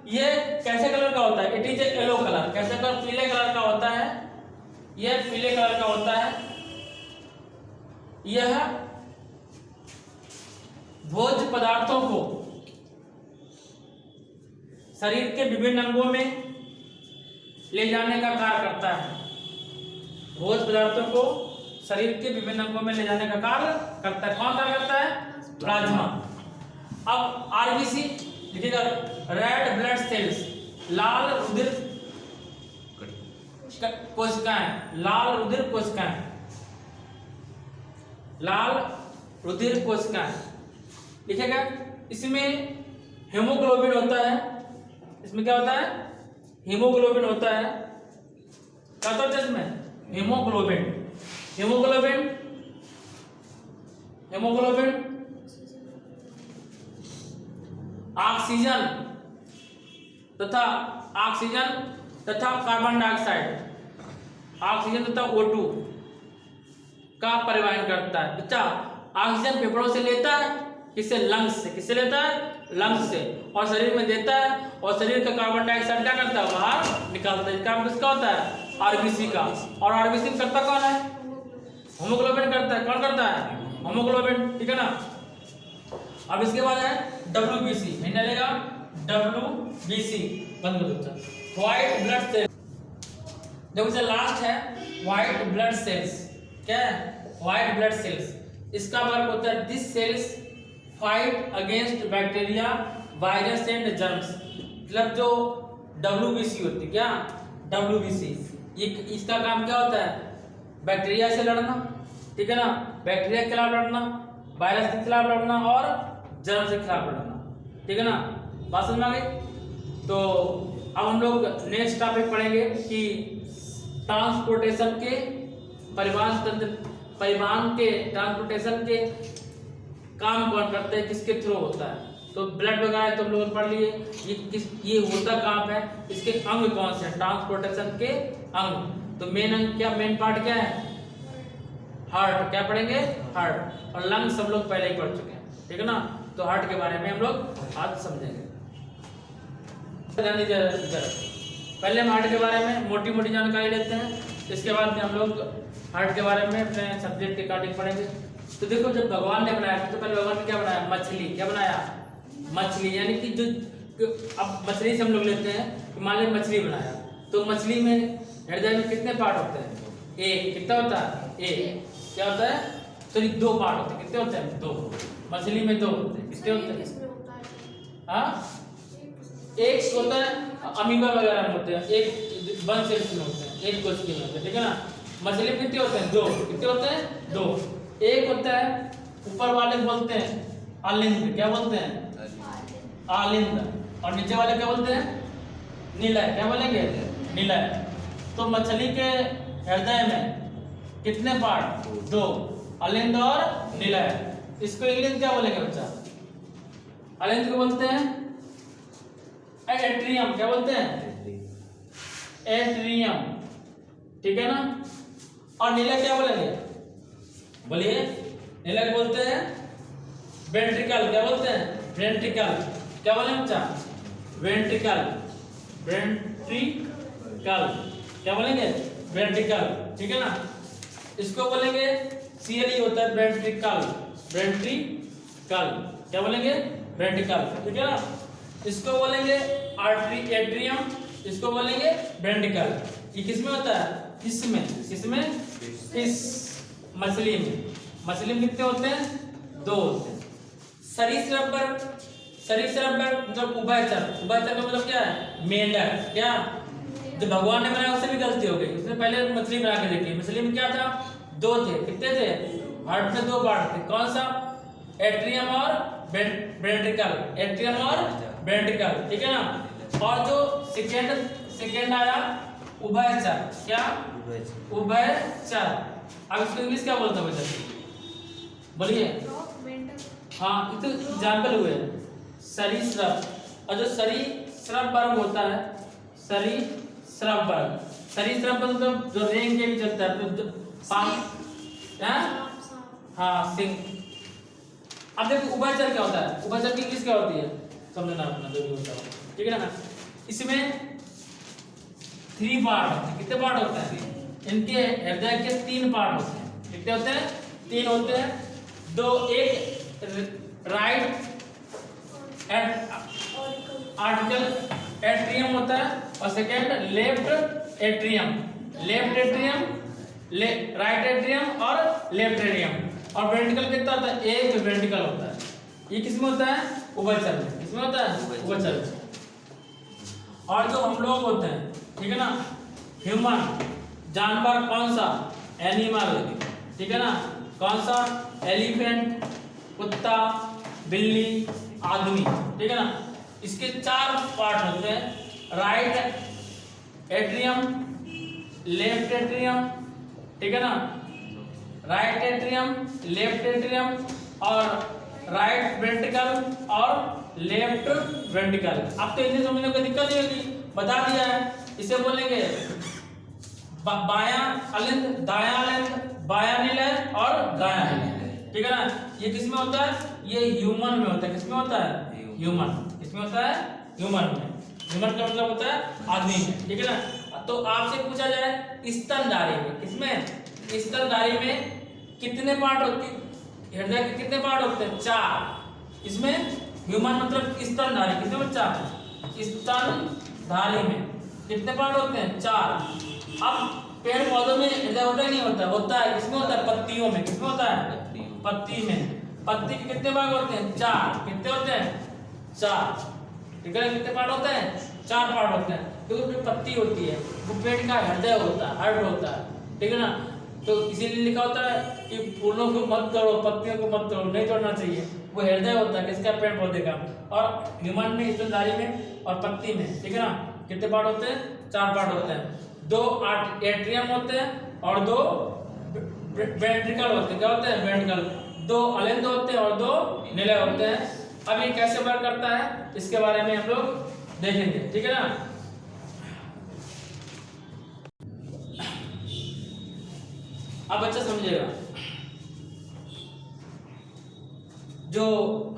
ये कैसे कलर का होता है, इट इज येलो कलर, कैसे कलर, पीले कलर का होता है, ये पीले कलर का होता है। यह भोज्य पदार्थों को शरीर के विभिन्न अंगों में ले जाने का कार्य करता है। भोज्य पदार्थों को शरीर के विभिन्न अंगों में ले जाने का कार्य करता है। कौन कार्य करता है, प्लाज्मा। अब RBC लिखिएगा, रेड ब्लड सेल्स, लाल रुधिर कोशिकाएं, लाल रुधिर कोशिकाएं, लाल रुधिर कोशिकाएं लिखेगा। इसमें हेमोग्लोबिन होता है, इसमें क्या होता है, हीमोग्लोबिन होता है। क्या होता है इसमें, हीमोग्लोबिन, हीमोग्लोबिन, हेमोग्लोबिन, ऑक्सीजन तथा कार्बन डाइऑक्साइड, ऑक्सीजन तथा O2 का परिवहन करता है। बच्चा ऑक्सीजन फेफड़ों से लेता है, किससे, लंग्स से, किससे लेता है, लंग्स से, और शरीर में देता है, और शरीर का कार्बन डाइऑक्साइड क्या करता है, बाहर निकालता है। काम किसका होता है, RBC का। और RBC करता कौन है, हेमोग्लोबिन करता है। कौन करता है, हेमोग्लोबिन, ठीक है ना। अब इसके बाद है WBC, नहीं डालेगा, WBC बंद कर देता है, व्हाइट ब्लड सेल्स। देखो लास्ट है व्हाइट ब्लड सेल्स, क्या है, व्हाइट ब्लड सेल्स। इसका वर्क होता है, this cells fight against bacteria, virus and germs. मतलब जो WBC होती है, क्या WBC, ये इसका काम क्या होता है, बैक्टीरिया से लड़ना, ठीक है ना, बैक्टीरिया के खिलाफ लड़ना, वायरस के खिलाफ लड़ना और जर्म से खिलाफ लड़ना, ठीक है ना। बात समझ में आ गई। तो अब हम लोग नेक्स्ट टॉपिक पढ़ेंगे कि ट्रांसपोर्टेशन के परिवहन के ट्रांसपोर्टेशन के काम कौन करते हैं, किसके थ्रू होता है। तो ब्लड वगैरह तुम लोगों ने पढ़ लिए, ये होता कहाँ पे, इसके अंग कौन से हैं, ट्रांसपोर्टेशन के अंग। तो मेन अंग क्या, मेन पार्ट क्या है, हार्ट। क्या पढ़ेंगे, हार्ट। और लंग सब लोग पहले ही पढ़ चुके हैं, ठीक है ना। तो हार्ट के बारे में हम लोग आज समझेंगे। पहले हम हार्ट के बारे में मोटी मोटी जानकारी लेते हैं, इसके बाद में हम लोग हार्ट के बारे में अपने सब्जेक्ट के अकॉर्डिंग पढ़ेंगे। तो देखो, जब भगवान ने बनाया तो पहले भगवान ने क्या बनाया, मछली। क्या बनाया, मछली। यानी कि जो अब मछली से हम लोग लेते हैं, मान लीजिए मछली बनाया, तो मछली में हृदय में कितने पार्ट होते हैं, एक। कितना होता है, एक। क्या होता है, सॉरी, दो पार्ट होते हैं। कितने होते हैं, दो। मछली में दो होते हैं। कितने होते हैं, हाँ, एक होता है अमीबा वगैरह में होते हैं, एक वन सेल्स में होते हैं, एक कोशिका में होते हैं, ठीक है ना। मछली में कितने होते हैं, दो। कितने होते हैं, दो। एक होता है ऊपर वाले बोलते हैं अलिंद। क्या बोलते हैं, आलिंद। और नीचे वाले क्या बोलते हैं, निलय। क्या बोलेंगे, निलय। तो मछली के हृदय में कितने पार्ट, दो, अलिंद और निलय। इसको इंग्लिश में क्या बोलेंगे बच्चा, अलिंद को बोलते हैं एट्रियम। क्या बोलते हैं, एट्रियम, ठीक है ना। और नीला क्या बोलेंगे, बोलिए, नीला बोलते हैं वेंट्रिकल। क्या बोलते हैं, वेंट्रिकल। क्या बोलेंगे बच्चा, वेंट्रिकल, वेंट्रिकल। क्या बोलेंगे, वेंट्रिकल, ठीक है ना। इसको बोलेंगे सीएलई होता है, वेंट्रिकल, वेंट्रिकल। क्या बोलेंगे, वेंट्रिकल, ठीक है ना। इसको बोलेंगे आर्टरी, एट्रियम। इसको बोलेंगे वेंट्रिकल। ये किसमें होता है, इसमें। किसमें, इस मछली में। मछली में कितने होते हैं, दो होते हैं। सरीसृप मतलब उभयचर। उभयचर का मतलब क्या है, मेंढक। क्या, जो भगवान ने बनाया उससे भी गलती हो गई, उसने पहले मछली बना के देखी। मछली में क्या था, दो थे। कितने थे, हार्ट में दो पार्ट थे। कौन सा, एट्रियम और वेंट्रिकल। एट्रियम और वेंट्रिकल, ठीक है ना। और जो सेकेंड आया उभयचर। क्या, उभयचर। अब इसको इंग्लिश क्या बोलते हैं बच्चा, बोलिए। हाँ, ये तो एग्जाम्पल हुए, सरीसृप। और जो सरीसृप वर्ग होता है, सरीसृप वर्ग। सरीसृप मतलब जो रेंग के भी चलता है, हाँ, सिंह। अब देखो उभयचर क्या होता है, उभयचर की इंग्लिश क्या होती है, समझना अपना जो भी होता है, ठीक है ना। इसमें 3 पार्ट होते हैं। कितने पार्ट होते हैं, इनके हृदय के 3 पार्ट होते हैं। कितने होते हैं, 3 होते हैं। दो, एक राइट आर्टिकल एट्रियम होता है, और second left atrium. Left atrium, right atrium और लेफ्ट एट्रियम। और वेंट्रिकल कितना होता है, एक वेंट्रिकल होता है। ये किसमें होता है, उभयचर में। किसमें होता है, उभयचर में। और जो हम लोग होते हैं, ठीक है ना, ह्यूमन, जानवर कौन सा, एनिमल, ठीक है ना। कौन सा, एलिफेंट, कुत्ता, बिल्ली, आदमी, ठीक है ना। इसके 4 पार्ट होते हैं, राइट एट्रियम, लेफ्ट एट्रियम, ठीक है ना, राइट एट्रियम, लेफ्ट एट्रियम और राइट वेंट्रिकल और लेफ्ट वेंट्रिकल। अब तो इन्हें समझने में कोई दिक्कत नहीं होगी, बता दिया है। इसे बोलेंगे बायां अलिंद, दायां अलिंद, बायां निलय और दायां निलय, ठीक है ना। ये किसमें होता है, ये ह्यूमन में होता है। किसमें होता है, ह्यूमन। किसमें होता है, ह्यूमन में। ह्यूमन का मतलब होता है आदमी में, ठीक है ना। तो आपसे पूछा जाए स्तनधारी में, किसमें, स्तनधारी में कितने पार्ट होते हैं, हृदय के कितने पार्ट होते हैं, 4। इसमें ह्यूमन मतलब स्तनधारी, कितने बच्चा, स्तनधारी में कितने पार्ट होते हैं, 4। अब पेड़ पौधों में हृदय होता है, नहीं होता, होता है। किसमें होता है, पत्तियों में। किसमें होता है, पत्ती में। पत्ती के कितने भाग होते हैं, 4। कितने होते हैं, 4, ठीक है। कितने पार्ट होते हैं, 4 पार्ट होते हैं। क्योंकि जो पत्ती होती है वो पेड़ का हृदय होता है, हार्ट होता है, ठीक है ना। तो इसीलिए लिखा होता है कि फूलों को मत तोड़ो, पत्तियों को मत तोड़ो, नहीं तोड़ना चाहिए। वो हृदय होता है किसका? पेड़ पौधे का। और ह्यूमन में, स्तनधारी में और पत्ती में, ठीक है ना, कितने पार्ट होते हैं? 4 पार्ट होते हैं। 2 एट्रियम होते हैं और 2 वेंट्रिकल होते हैं। क्या होते हैं? वेंट्रिकल। 2 अलिंद होते हैं और 2 निलय होते हैं। अब ये कैसे वर्क करता है इसके बारे में हम लोग देखेंगे, ठीक है ना। अब बच्चा समझेगा, जो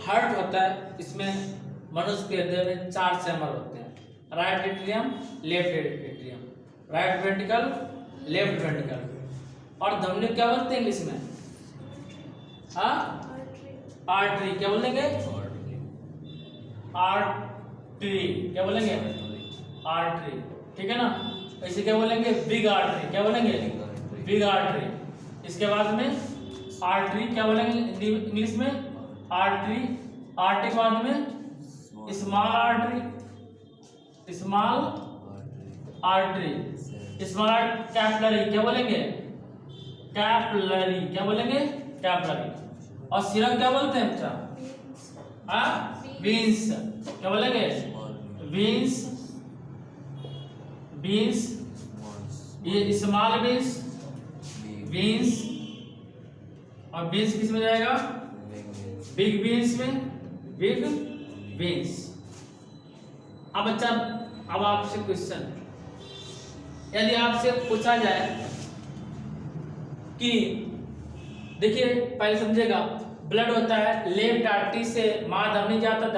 हार्ट होता है इसमें मनुष्य के हृदय में 4 चैम्बर होते हैं, right atrium, left atrium, right ventricle, left ventricle. और धमनी क्या बोलते हैं इंग्लिश में? हाँ, आर्टरी। क्या बोलेंगे? आर्टरी। क्या बोलेंगे? आर्टरी, ठीक है ना। ऐसे क्या बोलेंगे? Big artery. क्या बोलेंगे? Big artery. इसके बाद में आर्टरी क्या बोलेंगे इंग्लिश में? आर्टरी। आर्टरी के बाद में small artery, small artery, small capillary. क्या बोलेंगे? कैपिलरी। क्या बोलेंगे? कैपिलरी। और सिरम क्या बोलते हैं बच्चा? बीन्स। क्या बोलेंगे? बीन्स, बीन्स, ये स्मॉल बीन्स, बीन्स। और बीन्स किस में जाएगा? बिग बीन्स में, बिग बीन्स। अब बच्चा, अब आपसे क्वेश्चन, यदि आपसे पूछा जाए कि देखिए पहले समझेगा, ब्लड होता है लेफ्ट आर्टरी से मां धमनी जाता है,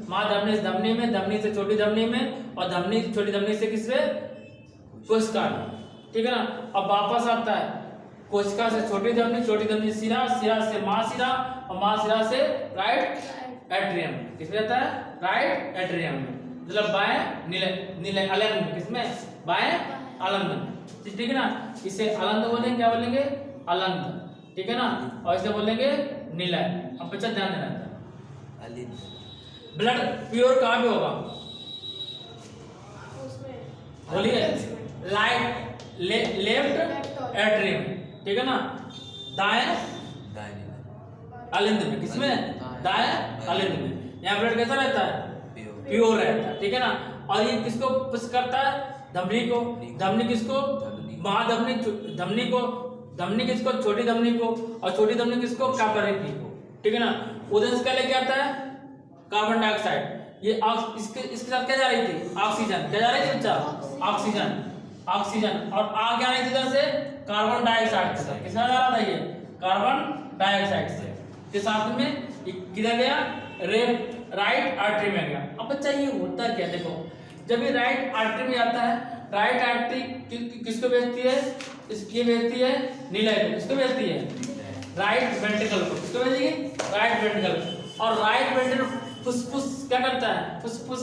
मां धमनी से धमनी में, धमनी से छोटी धमनी में, और धमनी छोटी धमनी से किसमें? कोशिका में, ठीक है ना। अब वापस आता है कोशिका से छोटी धमनी, छोटी धमनी से सिरा, सिरा से महाशिरा, और महाशिरा से राइट एट्रियम। किसमें रहता है? राइट एट्रियम में, मतलब बाएं नीले अलंग में। किसमें? बाएं अलंग में, ठीक है ना। इसे अलंग बोलेंगे। क्या बोलेंगे? अलंग, ठीक है ना। और इसे बोलेंगे निलय। अब बच्चा ध्यान देना, ब्लड प्योर कहाँ पे होगा? बोलिए, लेफ्ट एट्रियम, ठीक है ना, दाएं अलिंद में। किसमें? दाएं अलिंद में। यहाँ ब्लड कैसा रहता है? प्योर रहता है, ठीक है ना। और ये किसको पुश करता है? धमनी को। धमनी किसको? महाधमनी। धमनी को, धमनी किसको? छोटी धमनी को। और छोटी धमनी किसको? कैपिलरी को, ठीक है ना। उधर से क्या लेके आता है? Carbon dioxide. ये इसके साथ क्या जा रही थी? ऑक्सीजन। क्या जा रही थी बच्चा? Oxygen, oxygen. और आ क्या रही थी इधर से? कार्बन डाइऑक्साइड से। किसका जा रहा था ये? कार्बन डाइऑक्साइड से के साथ में किधर गया? राइट आर्टरी में गया। अब बच्चा ये होता क्या? देखो, जब ये राइट आर्टरी में जाता है, राइट आर्टरी किसको भेजती है? ये भेजती है निलय को। किसको भेजती है? राइट वेंट्रिकल को। किसको भेजेगी? Right ventricle. और राइट वेंट्रिकल फुसफुस क्या करता है? फुसफुस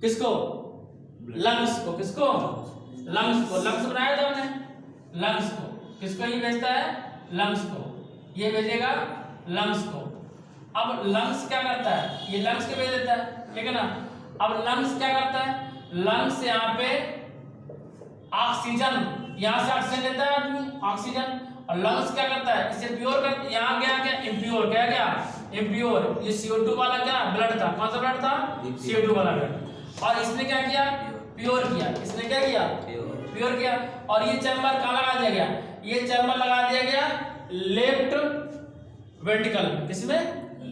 किसको? लंग्स को। किसको? लंग्स को। लंग्स बनाया था हमने, लंग्स को। किसको ये भेजता है? लंग्स को। ये भेजेगा लंग्स को। अब लंग्स क्या करता है? ये लंग्स के भेज देता है, ठीक है ना। अब लंग्स क्या करता है? लंग्स यहाँ पे ऑक्सीजन, यहाँ से ऑक्सीजन लेता है आदमी, ऑक्सीजन। और लंग्स क्या करता है? इसे प्योर कर, यहाँ गया क्या? इम्प्योर। क्या गया? इम्प्योर। ये CO2 वाला क्या ब्लड था? कौन सा ब्लड था? CO2 वाला ब्लड। और इसने क्या किया? प्योर किया। इसने क्या किया? प्योर किया। और ये चैम्बर कहाँ लगा दिया गया? ये चैम्बर लगा दिया गया लेफ्ट वेंट्रिकल में। किसमें?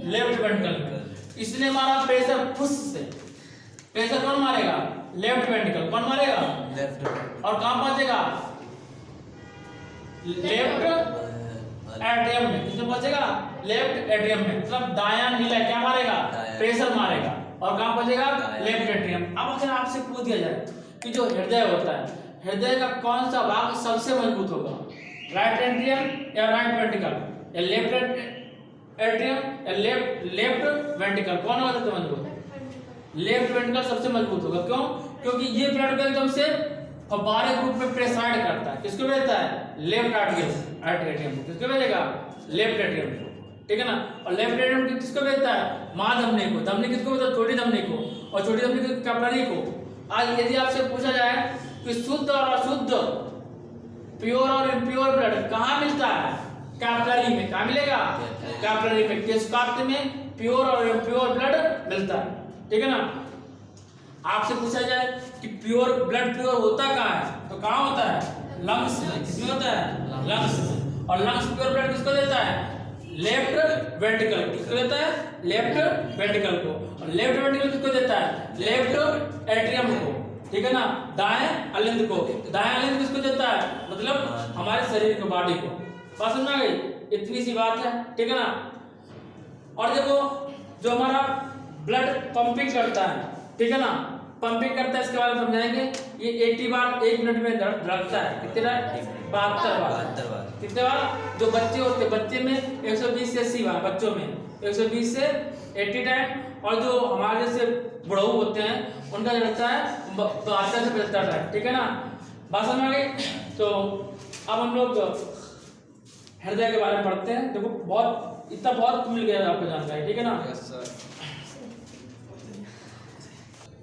लेफ्ट वेंट्रिकल में। इसने मारा प्रेशर पुश से। प्रेशर कौन मारेगा? Left ventricle. कौन मारेगा? और कहां पहुंचेगा? लेफ्ट एट्रियम में। किसमें पहुंचेगा? लेफ्ट एट्रियम में। मतलब दायां निलय क्या मारेगा? प्रेशर मारेगा। और कहां पहुंचेगा? Left atrium. अब अगर आपसे पूछ दिया जाए कि जो हृदय होता है, हृदय का कौन सा भाग सबसे मजबूत होगा? राइट एट्रियम या राइट वेंट्रिकल, या लेफ्ट एट्रियम या लेफ्ट वेंट्रिकल? कौन होगा सबसे मजबूत? लेफ्ट वेंट्रिकल सबसे मजबूत होगा। क्यों? क्योंकि ये ब्लड को एकदम से फव्वारे रूप में प्रेसाइड करता है। किसको भेजता है? लेफ्ट एट्रियम को। किसको भेजेगा? लेफ्ट एट्रियम को, ठीक है ना। और लेफ्ट एट्रियम को किसको भेजता है? महाधमनी को। धमनी किसको भेजता है? छोटी धमनी को। और छोटी धमनी को कैपिलरी को। आज यदि आपसे पूछा जाए कि शुद्ध और अशुद्ध प्योर और इम्प्योर ब्लड कहाँ मिलता है? कैपिलरी में। कहाँ मिलेगा? कैपिलरी में। किस काप्ट में? प्योर और इम्प्योर ब्लड मिलता है, ठीक है ना। आपसे पूछा जाए कि प्योर ब्लड प्योर होता कहाँ है, तो कहाँ होता है? लंग्स में। किसमें होता है? लंग्स में। और लंग्स प्योर ब्लड किसको देता है? Left ventricle. किसको देता है? लेफ्ट वेंट्रिकल को। और लेफ्ट वेंट्रिकल किसको देता है? लेफ्ट एट्रियम को, ठीक है ना। दाएं अलिंद को। दाएं अलिंद किसको देता है? मतलब हमारे शरीर को, बॉडी को। बात समझ आ गई? इतनी सी बात है, ठीक है ना। और देखो जो हमारा ब्लड पंपिंग करता है, ठीक है ना, पंपिंग करता है, इसके बारे में समझाएंगे। ये 80 बार 1 मिनट में धड़कता है। कितने बार? 72 बार। कितने बार? जो बच्चे होते हैं, बच्चे में 120 से 80 बार, बच्चों में 120 से 80 टाइम। और जो हमारे जैसे बुढ़ऊ होते हैं उनका धड़कता है 72 से 75 टाइम, ठीक है ना। बात समझ आ गई? तो अब हम लोग हृदय के बारे में पढ़ते हैं। देखो बहुत इतना बहुत मिल गया आपको जानकारी, ठीक है ना।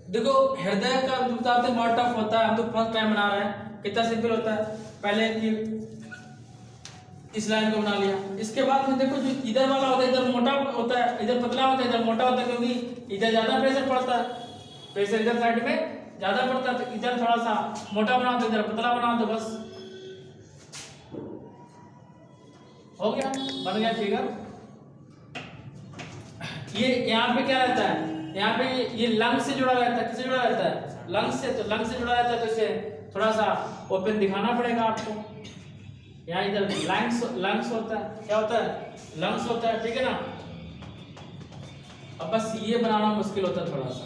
देखो हृदय का जो बताते हैं बहुत टफ होता है। हम तो फर्स्ट टाइम बना रहे हैं। कितना सिंपल होता है, पहले कि इस लाइन को बना लिया। इसके बाद में देखो जो इधर वाला होता है इधर मोटा होता है, इधर पतला होता है, इधर मोटा होता है, क्योंकि इधर ज्यादा प्रेशर पड़ता है। प्रेशर इधर साइड में ज्यादा पड़ता है, तो इधर थोड़ा सा मोटा बनाओ तो इधर पतला बनाओ, तो बस हो गया, बन गया फिगर। ये यहाँ पे क्या रहता है? यहाँ पे ये लंग से जुड़ा रहता है। किससे जुड़ा रहता है? लंग से। तो लंग से जुड़ा रहता है तो इसे थोड़ा सा ओपन दिखाना पड़ेगा आपको। यहाँ इधर लंग्स होता है। क्या होता है? लंग्स होता है, ठीक है ना। अब बस ये बनाना मुश्किल होता है थोड़ा सा।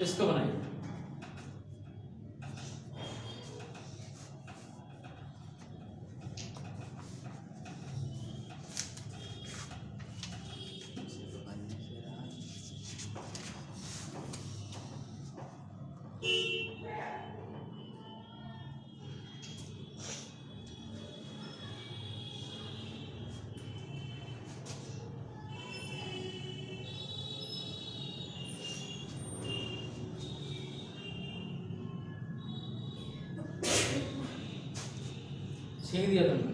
इसको बनाइए। छीन दिया तुमने।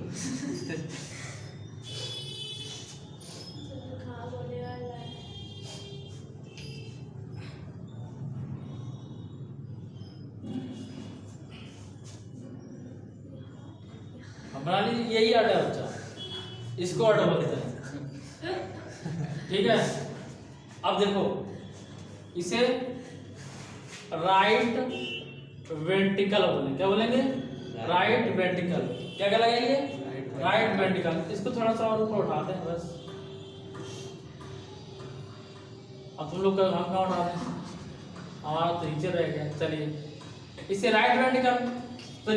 बना लीजिए, यही आटा है बच्चा, इसको आटा बोलते हैं, ठीक है। अब देखो इसे राइट वेंट्रिकल बोलेंगे। क्या बोलेंगे? Right ventricle. क्या क्या लगाएंगे? Right ventricle. इसको थोड़ा सा और ऊपर उठाते हैं बस। अब तुम लोग का हम कहाँ उठाते हैं? हमारा तो नीचे रह गया। चलिए इसे राइट वेंट्रिकल, तो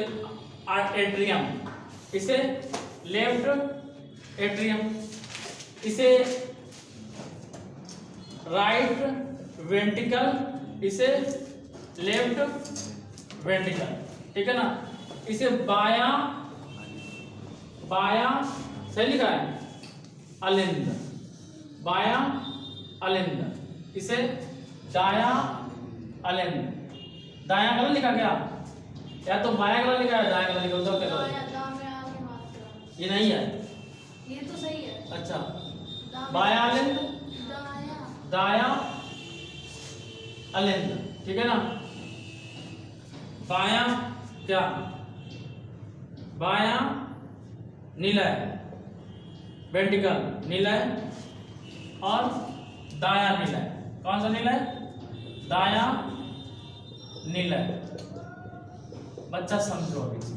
एट्रियम, इसे लेफ्ट एट्रियम, इसे राइट वेंट्रिकल, इसे लेफ्ट वेंट्रिकल, ठीक है ना। इसे बायां सही लिखा है, अलिंद, बायां अलिंद, इसे दायां अलिंद। दायां गलत लिखा क्या? या तो बायां गलत लिखा है, दायां गलत लिखा, दो क्या गलत? ये नहीं है, ये तो सही है। अच्छा, बायां अलिंद, दायां अलिंद, ठीक है ना। बायां क्या? बायां निलय वेंट्रिकल निलय, और दायां निलय। कौन सा निलय? दायां निलय। बच्चा समझो अभी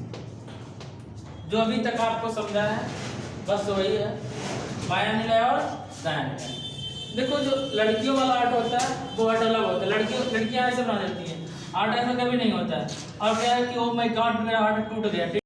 जो अभी तक आपको समझाया है, बस वही है, बायां निलय और दायां निलय। देखो जो लड़कियों वाला आर्ट होता है वो आर्ट अलग होता है। लड़कियां ऐसे बना देती हैं, आर्ट ऐसा कभी नहीं होता है। और क्या है कि ओ माय गॉड मेरा आर्ट टूट गया।